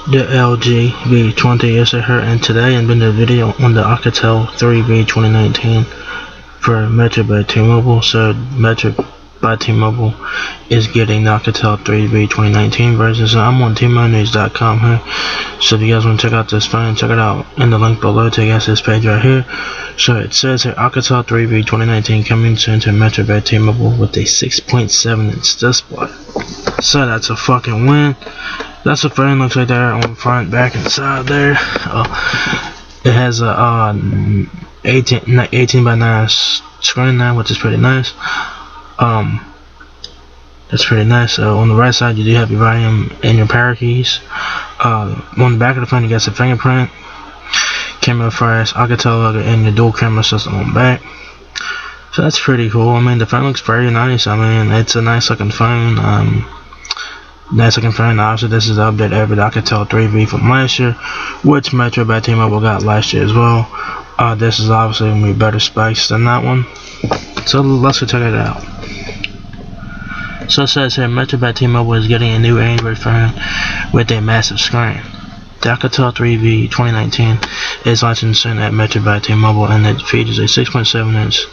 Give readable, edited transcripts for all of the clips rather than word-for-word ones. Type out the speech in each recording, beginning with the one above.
The LG V20 is here, and today I'm doing a video on the Alcatel 3V 2019 for Metro by T-Mobile. So Metro by T-Mobile is getting the Alcatel 3V 2019 version. So I'm on tmonews.com here. So if you guys want to check out this phone, check it out in the link below. Take us this page right here. So it says here Alcatel 3V 2019 coming soon to Metro by T-Mobile with a 6.7-inch display. So that's a fucking win. That's what the phone looks like there on front, back, and side there. It has a 18 by 9 screen now, which is pretty nice. That's pretty nice. So on the right side, you do have your volume and your power keys. On the back of the phone, you got some fingerprint, camera flash, Alcatel logo, and your dual camera system on the back. So that's pretty cool. I mean, the phone looks very nice. I mean, it's a nice looking phone. Nice looking phone. Obviously, this is the update over the Alcatel 3V from last year, which Metro by T-Mobile got last year as well. This is obviously going to be better specs than that one. So let's go check it out. So it says here, Metro by T-Mobile is getting a new Android phone with a massive screen. The Alcatel 3V 2019 is launching soon at Metro by T-Mobile, and it features a 6.7-inch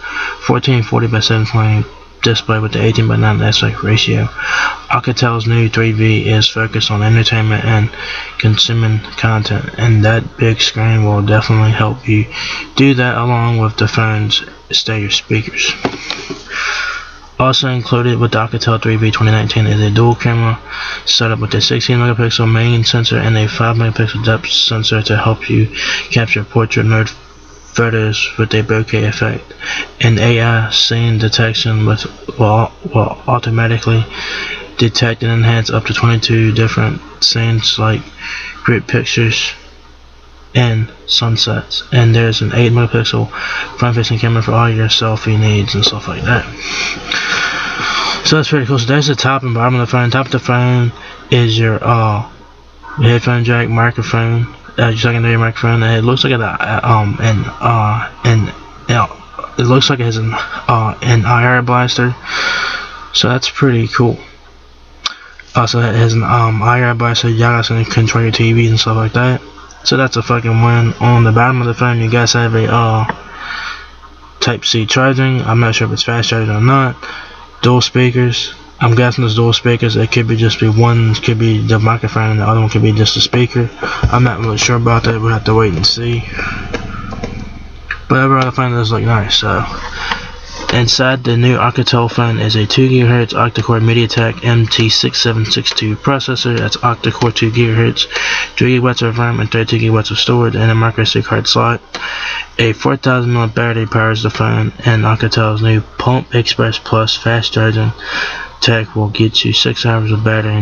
1440 by 720 display with the 18 by 9 aspect ratio. Alcatel's new 3V is focused on entertainment and consuming content, and that big screen will definitely help you do that, along with the phone's stereo speakers. Also included with the Alcatel 3V 2019 is a dual camera setup with a 16 megapixel main sensor and a 5 megapixel depth sensor to help you capture portrait mode photos with a bokeh effect. An AI scene detection will automatically detect and enhance up to 22 different scenes like group pictures and sunsets. And there's an 8 megapixel front facing camera for all your selfie needs and stuff like that. So that's pretty cool. So there's the top and bottom of the phone. Top of the phone is your headphone jack, microphone, your secondary microphone. And it looks like it looks like it has an IR blaster. So that's pretty cool. Also, it has an IR blaster. Y'all guys can control your TVs and stuff like that. So that's a fucking win. On the bottom of the phone, you guys have a Type-C charging. I'm not sure if it's fast charging or not. Dual speakers. I'm guessing it's dual speakers. It could be just be one, could be the microphone, and the other one could be just a speaker. I'm not really sure about that. We'll have to wait and see. But overall, the phone does look nice. So inside the new Alcatel phone is a 2 GHz octa-core MediaTek MT6762 processor. That's octa-core 2 GHz, 3 GB of RAM, and 32 GB of storage, and a micro SD card slot. A 4000 mAh battery powers the phone, and Alcatel's new Pump Express Plus fast charging tech will get you 6 hours of battery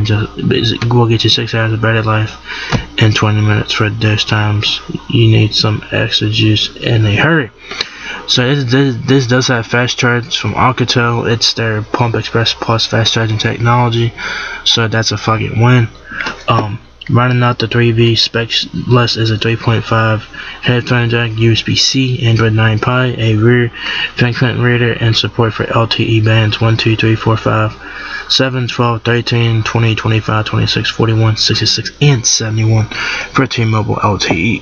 life in 20 minutes. For those times you need some extra juice in a hurry. So this does have fast charge from Alcatel. It's their Pump Express Plus fast charging technology. So that's a fucking win. Running out the 3V specs list is a 3.5 headphone jack, USB-C, Android 9 Pie, a rear fingerprint reader, and support for LTE bands 1, 2, 3, 4, 5, 7, 12, 13, 20, 25, 26, 41, 66, and 71 for T-Mobile LTE.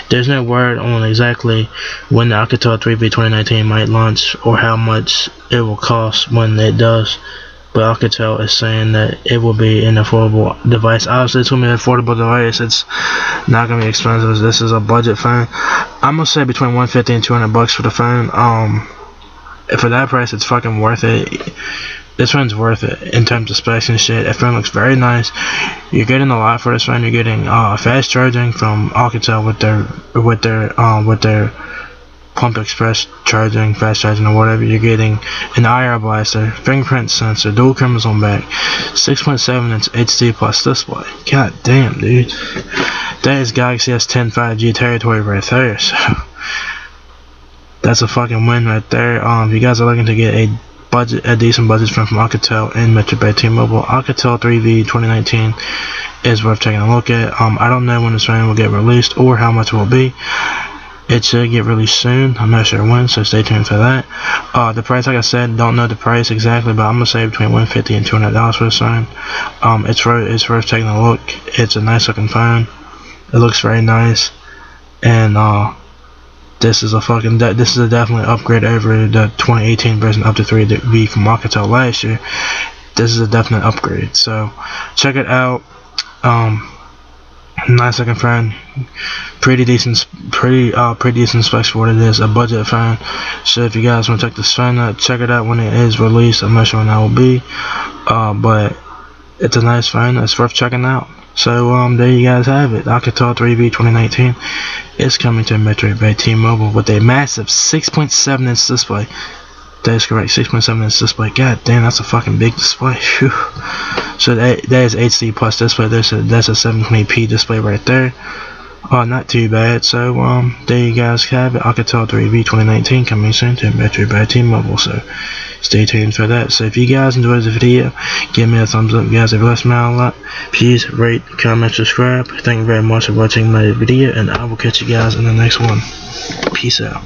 There's no word on exactly when the Alcatel 3V 2019 might launch or how much it will cost when it does, but Alcatel is saying that it will be an affordable device. Obviously, it's going to be an affordable device. It's not going to be expensive. This is a budget phone. I'm going to say between $150 and $200 for the phone. For that price, it's fucking worth it. This phone's worth it in terms of specs and shit. The phone looks very nice. You're getting a lot for this phone. You're getting fast charging from Alcatel with their Pump Express charging, fast charging, or whatever. You're getting an IR blaster, fingerprint sensor, dual cameras on back, 6.7-inch HD plus display. God damn, dude. That is Galaxy S10 5G territory right there. So that's a fucking win right there. If you guys are looking to get a decent budget phone from Alcatel and Metro by T-Mobile, Alcatel 3V 2019 is worth taking a look at. I don't know when this phone will get released or how much it will be. It should get released soon. I'm not sure when, so stay tuned for that. The price, like I said, don't know the price exactly, but I'm gonna say between $150 and $200 for this phone. It's worth taking a look. It's a nice looking phone. It looks very nice, and this is a definitely upgrade over the 2018 version up to 3B from Alcatel last year. This is a definite upgrade, so check it out. Nice looking phone, pretty decent specs for what it is, a budget phone. So if you guys want to check this phone out, check it out when it is released. I'm not sure when that will be, but it's a nice phone. It's worth checking out. So there you guys have it. Alcatel 3B 2019 is coming to Metro by T-Mobile with a massive 6.7 inch display. That is correct, 6.7 inch display. God damn, that's a fucking big display. Whew. So that is HD plus display. That's a 720p display right there. Not too bad. So there you guys have it. Alcatel 3B 2019 coming soon to Metro by T-Mobile. So stay tuned for that. So if you guys enjoyed the video, give me a thumbs up, guys. It bless me out a lot. Please rate, comment, subscribe. Thank you very much for watching my video, and I will catch you guys in the next one. Peace out.